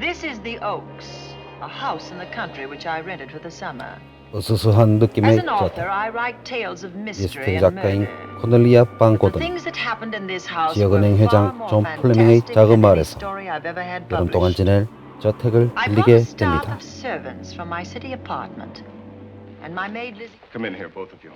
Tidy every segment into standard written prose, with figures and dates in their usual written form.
This is the Oaks, a house in the country which I rented for the summer. 으스스한 As 느낌의 an author, 저택. I write tales of mystery 미스테리 and 작가인 murder. 코넬리아 반 The 고든, things that happened in this house 지역은행 were 회장 far more 존 플레밍의 fantastic 작은 than any 마을에서 story I've ever had 여름 동안 published. 지낼 저택을 I brought a 빌리게 staff 됩니다. of servants from my city apartment, and my maid Lizzie. Come in here, both of you.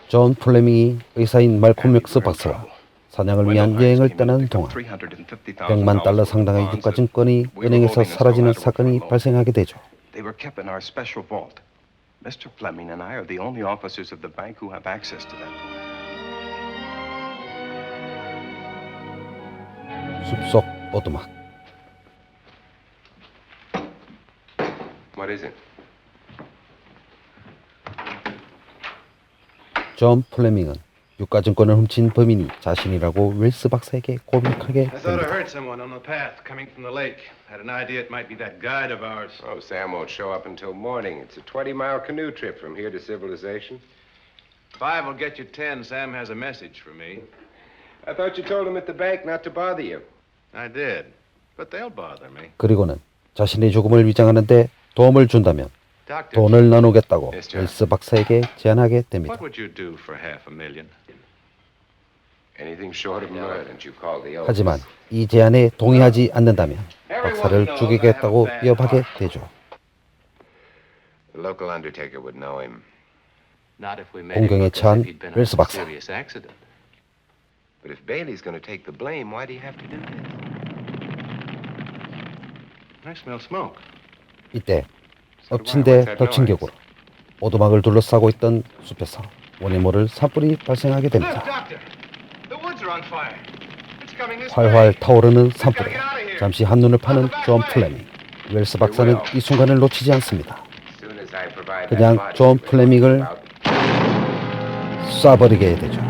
존 플레밍이 의사인 말콤 엑스 박사와 사냥을 위한 여행을 떠나는 동안 $100만 상당의 유가 증권이 은행에서 사라지는 사건이 발생하게 되죠. They were kept in our special vault. Mr. Fleming and I are the only officers of the bank who have access to that vault. 숲속 오두막. What is it? 존 플레밍은 유가증권을 훔친 범인이 자신이라고 웰스 박사에게 고백하게 I thought I 됩니다. heard someone on the path coming from the lake. Had an idea it might be that guide of ours. Oh, Sam won't show up until morning. It's a 20-mile canoe trip from here to civilization. 5 will get you 10. Sam has a message for me. I thought you told him at the bank not to bother you. I did, but they'll bother me. 그리고는 자신의 죽음을 위장하는데 도움을 준다면 Doctor, 돈을 나누겠다고 Yes, John. 웰스 박사에게 제안하게 됩니다. what would you do for $500,000? Anything short of murder, and you call the oath. 하지만 이 제안에 동의하지 않는다면 박사를 죽이겠다고 위협하게 되죠. The local undertaker would know him. Not if we made him 공경에 look as 처한 if he'd been in 웰스 a 박사. serious accident. But if Bailey's going to take the blame, why do you have to do this? I smell smoke. 이때 엎친 데 덮친 격으로 오두막을 둘러싸고 있던 숲에서 원인 모를 산불이 발생하게 Look, 됩니다. Doctor! The woods are on fire. It's coming this 활활 way. 타오르는 산불에 잠시 한눈을 파는 존 플레밍. 웰스 박사는 이 순간을 놓치지 않습니다. As soon as I provide 그냥 that body 존 with 플레밍을 쏴버리게 되죠.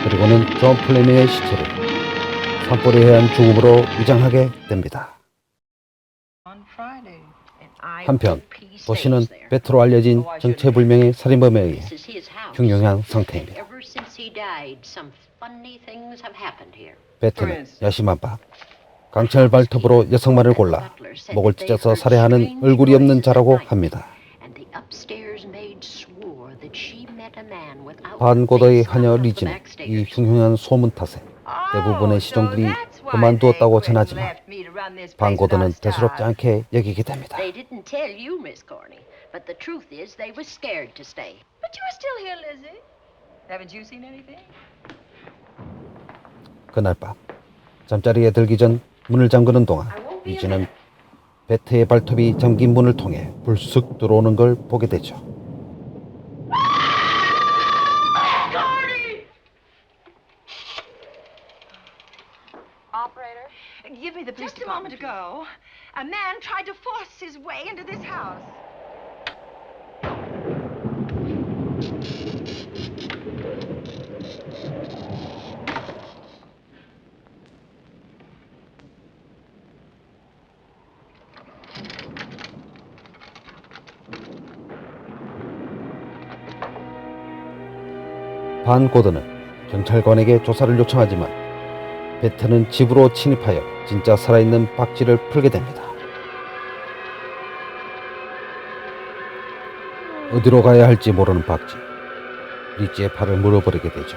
그리고는 존 플레밍의 시체를 산불에 의한 죽음으로 위장하게 됩니다. 한편 도시는 베트로 알려진 정체불명의 살인범에 의해 흉흉한 상태입니다. 베트는 야심한 밤 강철 발톱으로 여성만을 골라 목을 찢어서 살해하는 얼굴이 없는 자라고 합니다. 반고도의 하녀 리지는 이 흉흉한 소문 탓에 대부분의 시종들이 그만두었다고 전하지만 반고도는 대수롭지 않게 여기게 됩니다. They didn't tell you, Miss Corney, but the truth is they were scared to stay. But you're still here, Lizzie. Haven't you seen anything? 그날 밤 잠자리에 들기 전 문을 잠그는 동안 리지는 베트의 발톱이 잠긴 문을 통해 불쑥 들어오는 걸 보게 되죠. Operator, give me the police department. Just a moment ago, a man tried to force his way into this house. 반 고드는 경찰관에게 조사를 요청하지만 베트는 집으로 침입하여 진짜 살아있는 박쥐를 풀게 됩니다. 어디로 가야 할지 모르는 박쥐. 리지의 팔을 물어버리게 되죠.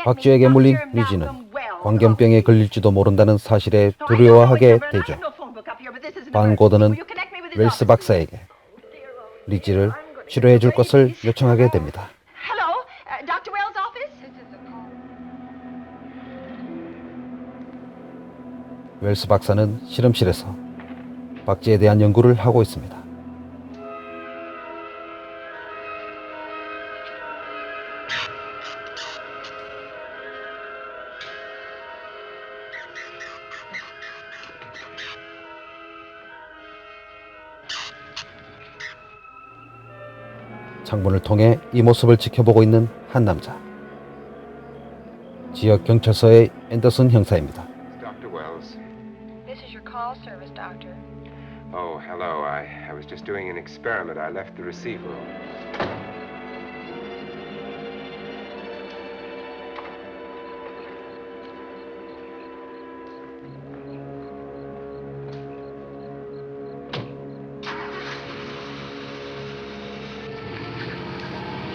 박쥐에게 물린 리지는 광견병에 걸릴지도 모른다는 사실에 두려워하게 되죠. 반 고드는 웰스 박사에게 리지를 치료해 줄 것을 요청하게 됩니다. Hello, Dr. Wells' office? 웰스 박사는 실험실에서 박쥐에 대한 연구를 하고 있습니다. 창문을 통해 이 모습을 지켜보고 있는 한 남자. 지역 경찰서의 앤더슨 형사입니다. Dr. Wells. This is your call service, doctor. Oh, hello. I was just doing an experiment. I left the receiver on.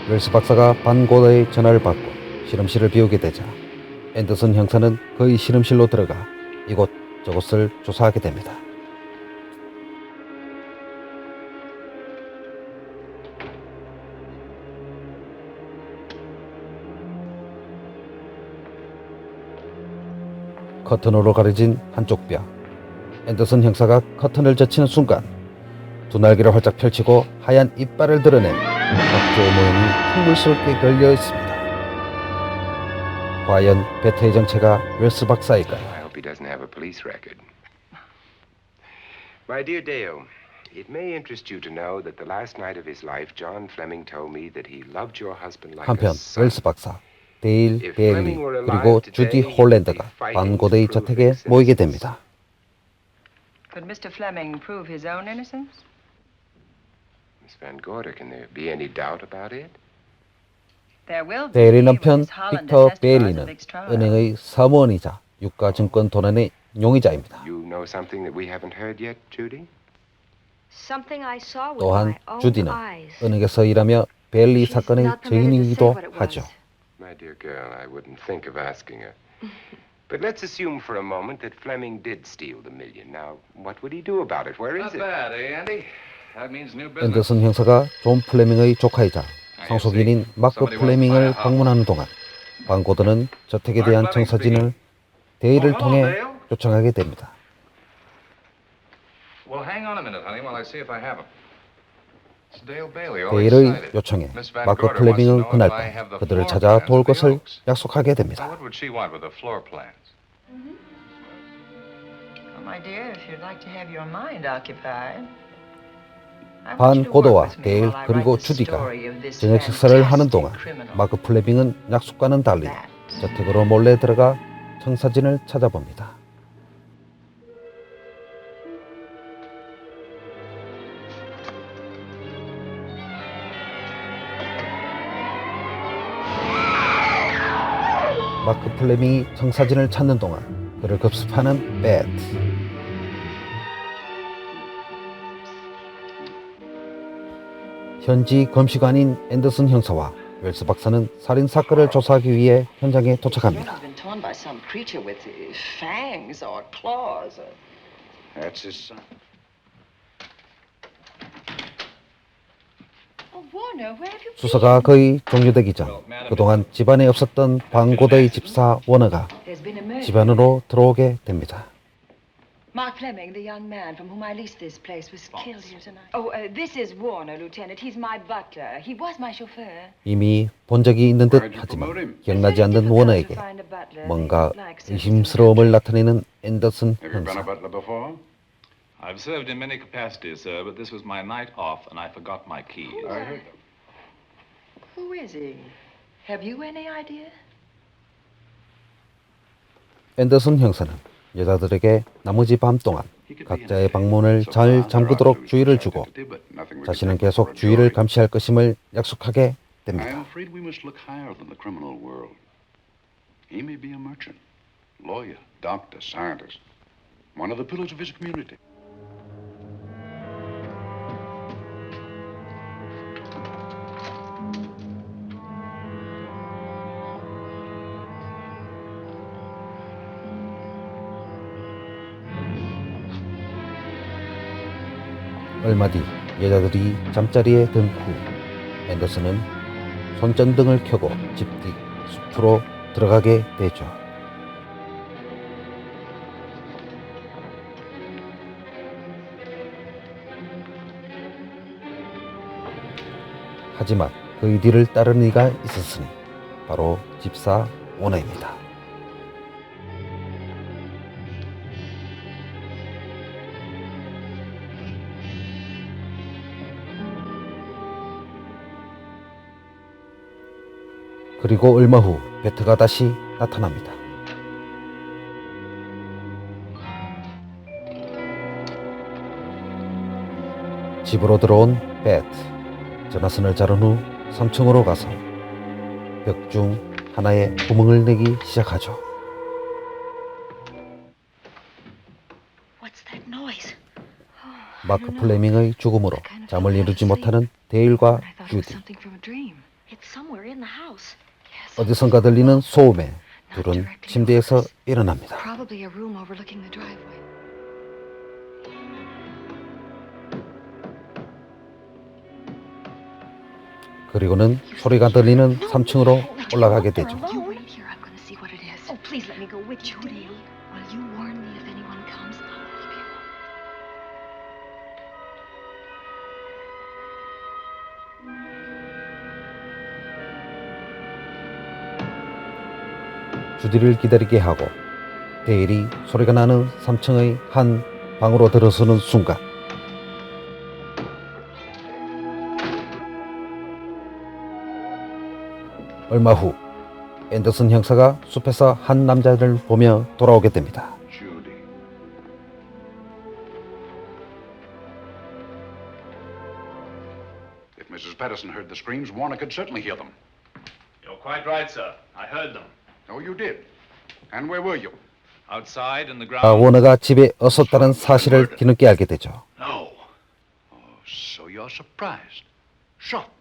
웰스 박사가 반고더의 전화를 받고 실험실을 비우게 되자 앤더슨 형사는 그의 실험실로 들어가 이곳 저곳을 조사하게 됩니다. 커튼으로 가려진 한쪽 벽. 앤더슨 형사가 커튼을 젖히는 순간 두 날개를 활짝 펼치고 하얀 이빨을 드러낸 박쥐의 모형이 흉물스럽게 걸려 있습니다. 과연 베트의 정체가 웰스 박사일까요? I hope he doesn't have a police record. My dear Dale, it may interest you to know that the last night of his life, John Fleming told me that he loved your husband like 한편 a son. 웰스 박사, 데일 베일리 그리고 주디 홀랜드가 반고대의 저택에 모이게 됩니다. Could Mr. Fleming prove his own innocence? Miss Van Gorder, can there be any doubt about it? There will be. 데일의 when 남편 Miss Hollander 빅터 testifies at 베일리는 Vick's trial. 은행의 사무원이자 유가증권 도난의 용의자입니다. You know something that we haven't heard yet, Judy? Something I saw with 또한 my own 주디는 eyes. 은행에서 일하며 베일리 She's 사건의 not permitted to say 증인이기도 what it was. 하죠. My dear girl, I wouldn't think of asking her. But let's assume for a moment that Fleming did steal the million. Now, what would he do about it? Where is Not it? bad, eh, Andy? That means new business. 앤더슨 형사가 존 플레밍의 조카이자 상속인인 마크 플레밍을 방문하는 동안 반고드는 저택에 대한 청사진을 데일을 통해 요청하게 됩니다. Well, hang on a minute, honey, while I see if I have him. It's Dale Bailey, all 데일의 excited. 요청에 Miss Van 마크 Gorder wants to 플레밍은 know 그날 if I 밤 have the 그들을 floor 찾아 plans 도울 of the 것을 Oaks. 약속하게 So 됩니다. what would she want with the floor plans? Well, my dear, if you'd like to have your mind occupied. I want 반 you to work 고도와 with me 데일 while I 그리고 write the 주디가 story of this 저녁 식사를 하는 동안 fantastic criminal. 마크 플레밍은 약속과는 달리 저택으로 몰래 들어가 청사진을 찾아봅니다. 마크 플레밍이 청사진을 찾는 동안 그를 급습하는 배트. 현지 검시관인 앤더슨 형사와 웰스 박사는 살인 사건을 조사하기 위해 현장에 도착합니다. Been torn by some creature with fangs or claws. That's his son. Oh, Warner, where have you been? 수사가 거의 종료되기 전 그동안 집안에 없었던 반고대의 집사 워너가 There's been a murder. 집 안으로 들어오게 됩니다. Mark Fleming, the young man from whom I leased this place, was killed here tonight. Oh, this is Warner, Lieutenant. He's my butler. He was my chauffeur. 이미 본 적이 있는 듯 하지만 기억나지 않는 워너에게 뭔가 의심스러움을 나타내는 앤더슨 Have you been a 형사. butler before? I've served in many capacities, sir, but this was my night off, and I forgot my keys. I heard them. Who is he? Have you any idea? 앤더슨 형사는 여자들에게 나머지 밤 동안 각자의 방문을 잘 잠그도록 주의를 주고 자신은 계속 주의를 감시할 것임을 약속하게 I am 됩니다. afraid we must look higher than the criminal world. He may be a merchant, lawyer, doctor, scientist, one of the pillars of his community. 얼마 뒤 여자들이 잠자리에 든 후 앤더슨은 손전등을 켜고 집 뒤 숲으로 들어가게 되죠. 하지만 그의 뒤를 따르는 이가 있었으니 바로 집사 오너입니다. 그리고 얼마 후 베트가 다시 나타납니다. 집으로 들어온 베트. 전화선을 자른 후 3층으로 가서 벽 중 하나에 구멍을 내기 시작하죠. What's that noise? 마크 플레밍의 죽음으로 잠을 이루지 못하는 데일과 I thought it was 주디. something from a dream. It's somewhere in the house. 어디선가 들리는 소음에 둘은 침대에서 일어납니다. Probably a room overlooking the driveway. 그리고는 소리가 들리는 3층으로 올라가게 되죠. You wait here. I'm going to see what it is. Oh, please let me go with you. Judy, will you warn me if anyone comes? I'll leave you. 주디를 기다리게 하고 데일이 소리가 나는 3층의 한 방으로 들어서는 순간 얼마 후 앤더슨 형사가 숲에서 한 남자를 보며 돌아오게 됩니다. Judy. If Mrs. Patterson heard the screams, Warner could certainly hear them. You're quite right, sir. I heard them. Oh, you did? And where were you? Outside in the ground. 워너가 집에 없었다는 사실을 뒤늦게 알게 되죠. No. Oh, so you're surprised. Shocked.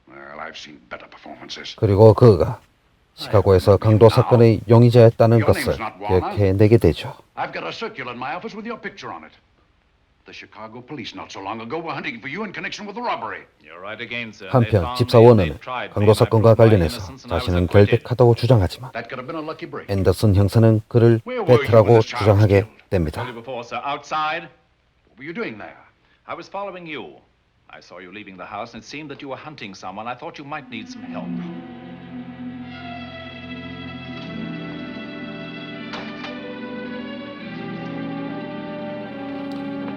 Well, I've seen better performances. 그리고 그가 시카고에서 강도 사건의 용의자였다는 것을 기억해내게 되죠. I've got a circular in my office with your picture on it. The Chicago police not so long ago were hunting for you in connection with the robbery. You're right again, sir. They 한편 found 집사 me and 워너는 they tried me, 강도 and I 사건과 proved my 관련해서 innocence and I was 자신은 acquitted. 결백하다고 주장하지만 That could have been a lucky break. 앤더슨 형사는 그를 베트라고 주장하게 됩니다. Told you before, sir. Outside, What were you doing there? I was following you. I saw you leaving the house, and it seemed that you were hunting someone. I thought you might need some help.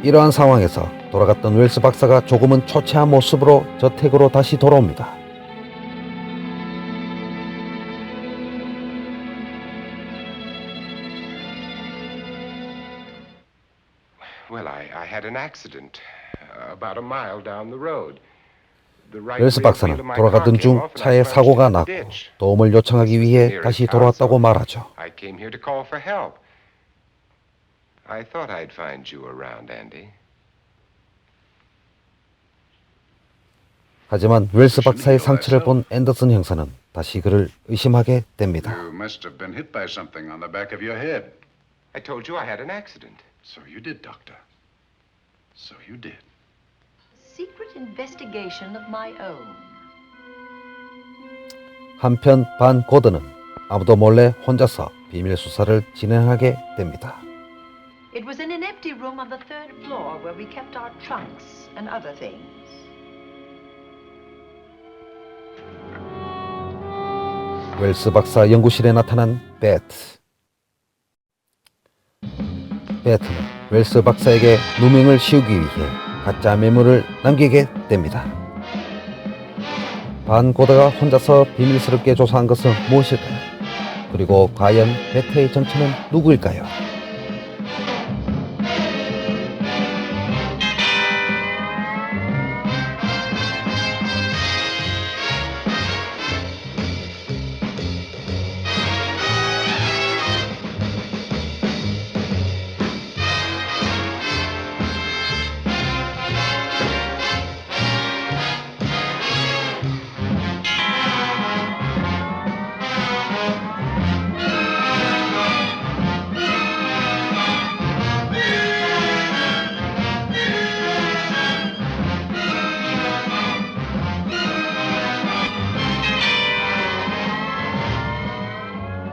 이러한 상황에서 돌아갔던 웰스 박사가 조금은 초췌한 모습으로 저택으로 다시 돌아옵니다. Well, I had an accident about a mile down the road. The right 웰스 rear wheel 박사는 of my car 돌아가던 came 중 off and I 차에 plunged 사고가 into 났고 the ditch. 도움을 요청하기 위해 다시 돌아왔다고 말하죠. I came here to call for help. I thought I'd find you around, Andy. 하지만 웰스 박사의 상처를 본 앤더슨 형사는 다시 그를 의심하게 됩니다. You must have been hit by something on the back of your head. I told you I had an accident. So you did, Doctor. So you did. Secret investigation of my own. 한편 반 고드는 아무도 몰래 혼자서 비밀 수사를 진행하게 됩니다. It was in an empty room on the third floor where we kept our trunks and other things. 웰스 박사 연구실에 나타난 베트. 베트는 웰스 박사에게 누명을 씌우기 위해 가짜 메모를 남기게 됩니다. 반 고드가 혼자서 비밀스럽게 조사한 것은 무엇일까요? 그리고 과연 베트의 정체는 누구일까요?